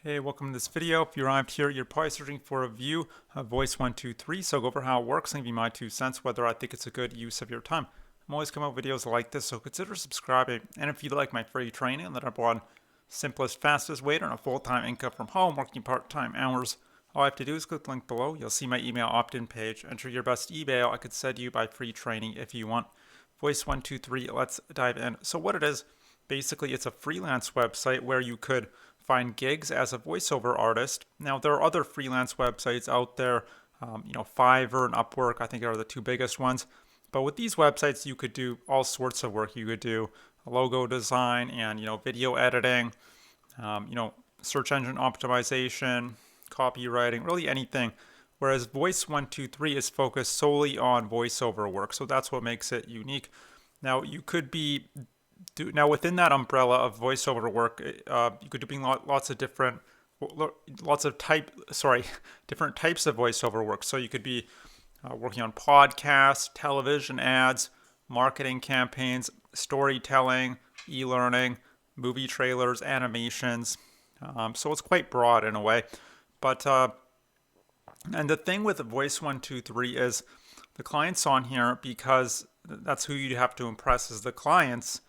Hey, welcome to this video. If you arrived here, you're probably searching for a view of Voice123, so go over how it works and give you my 2 cents, whether I think it's a good use of your time. I'm always coming up with videos like this, so consider subscribing. And if you like my free training that I brought simplest, fastest way to earn a full-time income from home, working part-time hours, all I have to do is click the link below. You'll see my email opt-in page. Enter your best email. I could send you my free training if you want. Voice123, let's dive in. So what it is, basically it's a freelance website where you could find gigs as a voiceover artist. Now there are other freelance websites out there, Fiverr and Upwork, I think are the two biggest ones. But with these websites, you could do all sorts of work. You could do logo design and video editing, search engine optimization, copywriting, really anything. Whereas Voice123 is focused solely on voiceover work, so that's what makes it unique. Now you could be now within that umbrella of voiceover work, you could be doing lots of different different types of voiceover work. So you could be working on podcasts, television ads, marketing campaigns, storytelling, e-learning, movie trailers, animations. So it's quite broad in a way. But and the thing with Voice123 is the clients on here, because that's who you have to impress is the clients.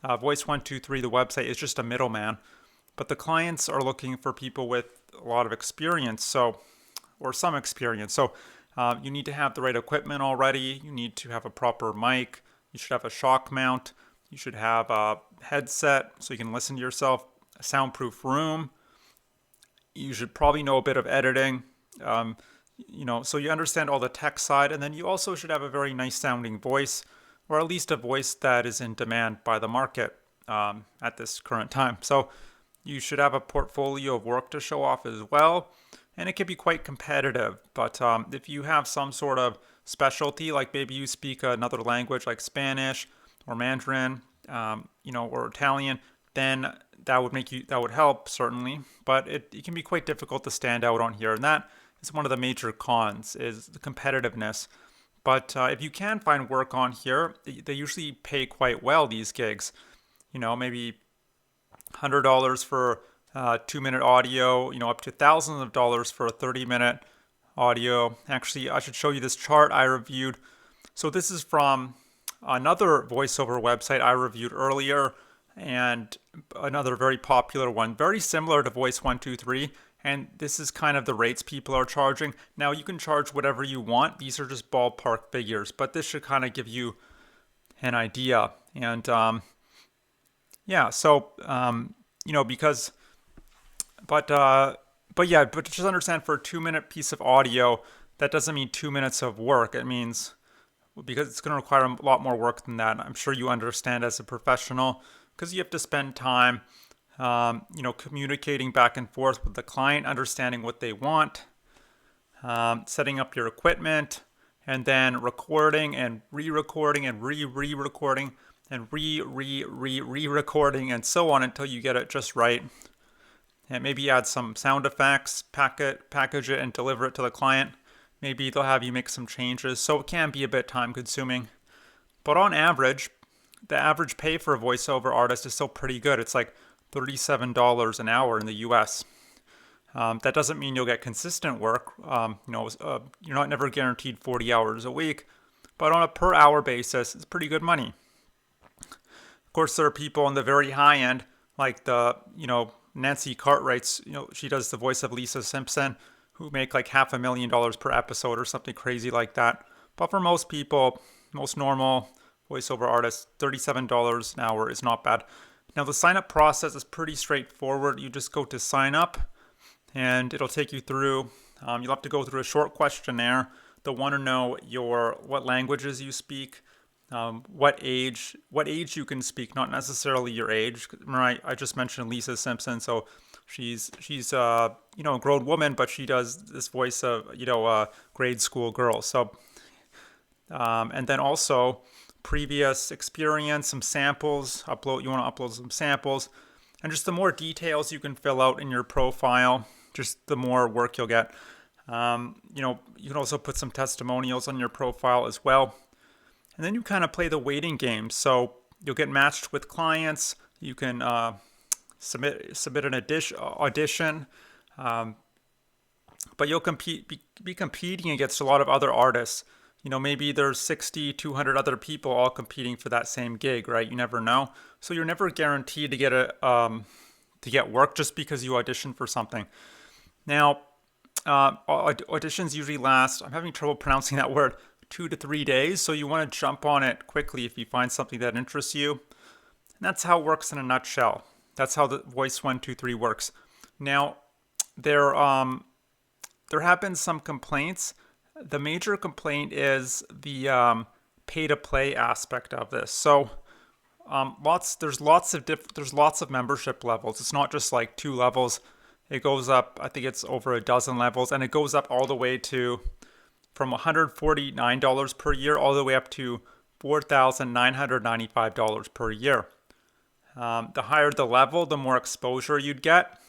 Voice123, the website, is just a middleman, but the clients are looking for people with a lot of experience, or some experience. So you need to have the right equipment already. You need to have a proper mic. You should have a shock mount. You should have a headset so you can listen to yourself. A soundproof room. You should probably know a bit of editing. So you understand all the tech side, and then you also should have a very nice sounding voice, or at least a voice that is in demand by the market at this current time. So you should have a portfolio of work to show off as well, and it can be quite competitive. But if you have some sort of specialty, like maybe you speak another language like Spanish or Mandarin, or Italian, then that would help certainly. But it can be quite difficult to stand out on here, and that is one of the major cons, is the competitiveness. But if you can find work on here, they usually pay quite well, these gigs. Maybe $100 for 2-minute audio, up to thousands of dollars for a 30-minute audio. Actually, I should show you this chart I reviewed. So this is from another voiceover website I reviewed earlier, and another very popular one, very similar to Voice123. And this is kind of the rates people are charging. Now you can charge whatever you want. These are just ballpark figures, but this should kind of give you an idea. And because, but just understand, for a 2-minute piece of audio, that doesn't mean 2 minutes of work. It means, because it's going to require a lot more work than that. I'm sure you understand as a professional, because you have to spend time communicating back and forth with the client, understanding what they want, setting up your equipment, and then recording and re-recording and re-recording and re-recording and so on until you get it just right. And maybe add some sound effects, package it, and deliver it to the client. Maybe they'll have you make some changes, so it can be a bit time consuming. But on average, the average pay for a voiceover artist is still pretty good. It's like $37 an hour in the US. That doesn't mean you'll get consistent work. You're not never guaranteed 40 hours a week, but on a per hour basis, it's pretty good money. Of course, there are people on the very high end, like Nancy Cartwright's, she does the voice of Lisa Simpson, who make like $500,000 per episode or something crazy like that. But for most people, most normal voiceover artists, $37 an hour is not bad. Now the sign up process is pretty straightforward. You just go to sign up, and it'll take you through. You'll have to go through a short questionnaire. They'll want to know what languages you speak, what age you can speak, not necessarily your age. Remember, I just mentioned Lisa Simpson, so she's a grown woman, but she does this voice of a grade school girl. So and then also previous experience, some samples. You want to upload some samples, and just the more details you can fill out in your profile, just the more work you'll get. You can also put some testimonials on your profile as well, and then you kind of play the waiting game. So you'll get matched with clients. You can submit an audition, but you'll be competing against a lot of other artists. Maybe there's 60, 200 other people all competing for that same gig, right? You never know. So you're never guaranteed to get work just because you audition for something. Now, auditions usually last, I'm having trouble pronouncing that word, 2 to 3 days. So you want to jump on it quickly if you find something that interests you. And that's how it works in a nutshell. That's how the Voice123 works. Now, there have been some complaints. The major complaint is the pay-to-play aspect of this. So there's lots of membership levels. It's not just like 2 levels. It goes up, I think it's over a dozen levels, and it goes up all the way to from $149 per year all the way up to $4,995 per year. The higher the level, the more exposure you'd get,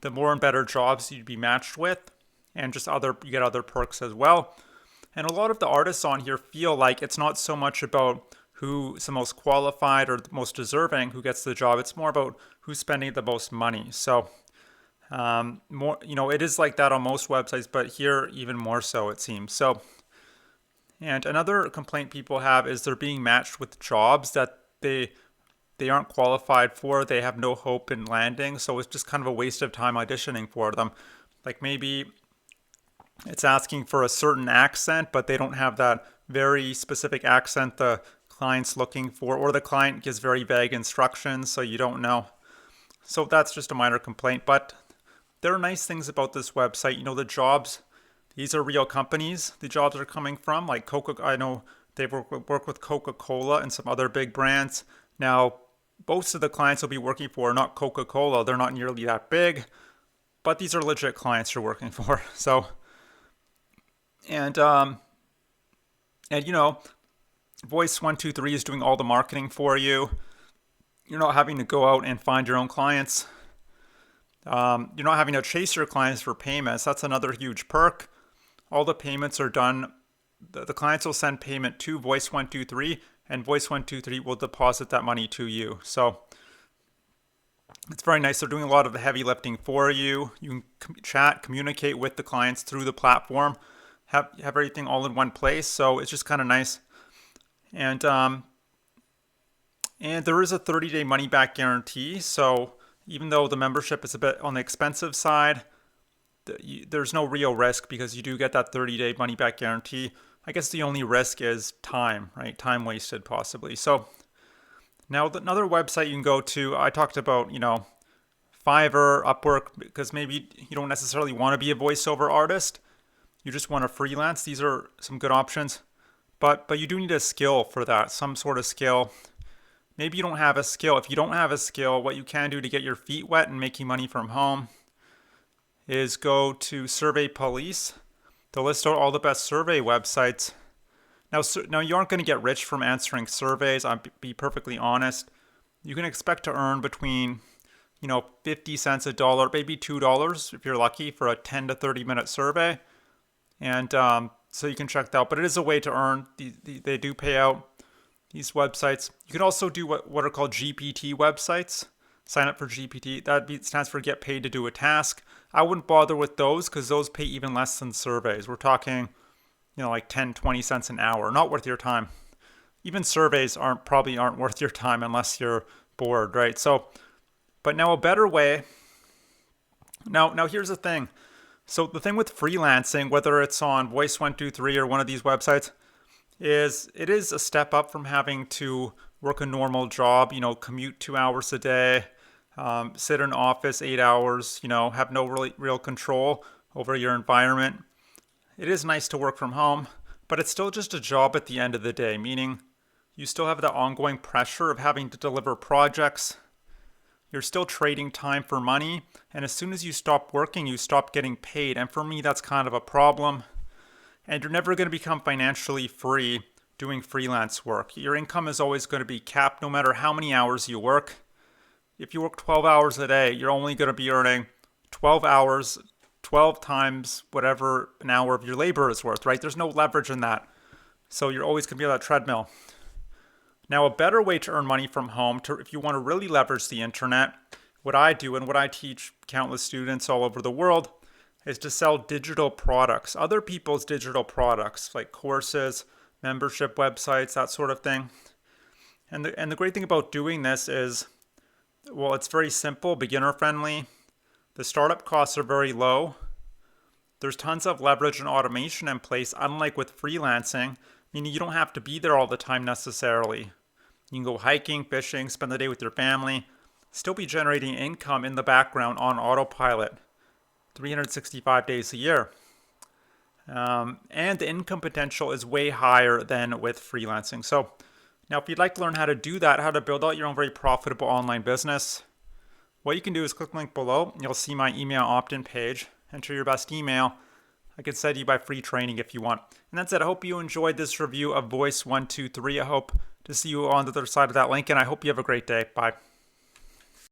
the more and better jobs you'd be matched with, and you get other perks as well. And a lot of the artists on here feel like it's not so much about who's the most qualified or the most deserving who gets the job. It's more about who's spending the most money. So it is like that on most websites, but here even more so, it seems. So, and another complaint people have is they're being matched with jobs that they aren't qualified for. They have no hope in landing. So it's just kind of a waste of time auditioning for them. Like maybe it's asking for a certain accent, but they don't have that very specific accent the client's looking for, or the client gives very vague instructions, so you don't know. So that's just a minor complaint, but there are nice things about this website. The jobs, these are real companies the jobs are coming from, like I know they work with Coca-Cola and some other big brands. Now, most of the clients will be working for are not Coca-Cola. They're not nearly that big, but these are legit clients you're working for. So, and Voice123 is doing all the marketing for you. You're not having to go out and find your own clients. You're not having to chase your clients for payments. That's another huge perk. All the payments are done. The clients will send payment to Voice123, and Voice123 will deposit that money to you. So it's very nice. They're doing a lot of the heavy lifting for you. You can chat, communicate with the clients through the platform, have everything all in one place. So it's just kind of nice. And there is a 30-day money-back guarantee. So even though the membership is a bit on the expensive side, there's no real risk because you do get that 30-day money-back guarantee. I guess the only risk is time, right? Time wasted possibly. So now another website you can go to, I talked about, Fiverr, Upwork, because maybe you don't necessarily want to be a voiceover artist. You just want to freelance. These are some good options. But you do need a skill for that, some sort of skill. Maybe you don't have a skill. If you don't have a skill, what you can do to get your feet wet and making money from home is go to Survey Police. They'll list out all the best survey websites. Now you aren't going to get rich from answering surveys. I'll be perfectly honest. You can expect to earn between 50 cents, $1, maybe $2 if you're lucky for a 10 to 30 minute survey. And so you can check that out. But it is a way to earn. They do pay out these websites. You can also do what are called GPT websites. Sign up for GPT. That stands for get paid to do a task. I wouldn't bother with those because those pay even less than surveys. We're talking, like 10, 20 cents an hour. Not worth your time. Even surveys probably aren't worth your time unless you're bored, right? So, but now a better way. Now here's the thing. So the thing with freelancing, whether it's on Voice123 or one of these websites, is it is a step up from having to work a normal job, commute 2 hours a day, sit in an office 8 hours, have no real control over your environment. It is nice to work from home, but it's still just a job at the end of the day, meaning you still have the ongoing pressure of having to deliver projects. You're still trading time for money, and as soon as you stop working, you stop getting paid. And for me, that's kind of a problem. And you're never going to become financially free doing freelance work. Your income is always going to be capped no matter how many hours you work. If you work 12 hours a day, you're only going to be earning 12 hours, 12 times whatever an hour of your labor is worth, right? There's no leverage in that. So you're always going to be on that treadmill. Now, a better way to earn money from home, if you want to really leverage the internet, what I do and what I teach countless students all over the world is to sell digital products, other people's digital products like courses, membership websites, that sort of thing. And the great thing about doing this is, well, it's very simple, beginner friendly. The startup costs are very low. There's tons of leverage and automation in place, unlike with freelancing, meaning you don't have to be there all the time necessarily. You can go hiking, fishing, spend the day with your family, still be generating income in the background on autopilot 365 days a year. And the income potential is way higher than with freelancing. So now if you'd like to learn how to do that, how to build out your own very profitable online business, what you can do is click the link below. You'll see my email opt-in page. Enter your best email. I can send you by free training if you want. And that's it. I hope you enjoyed this review of Voice123. I hope to see you on the other side of that link, and I hope you have a great day. Bye.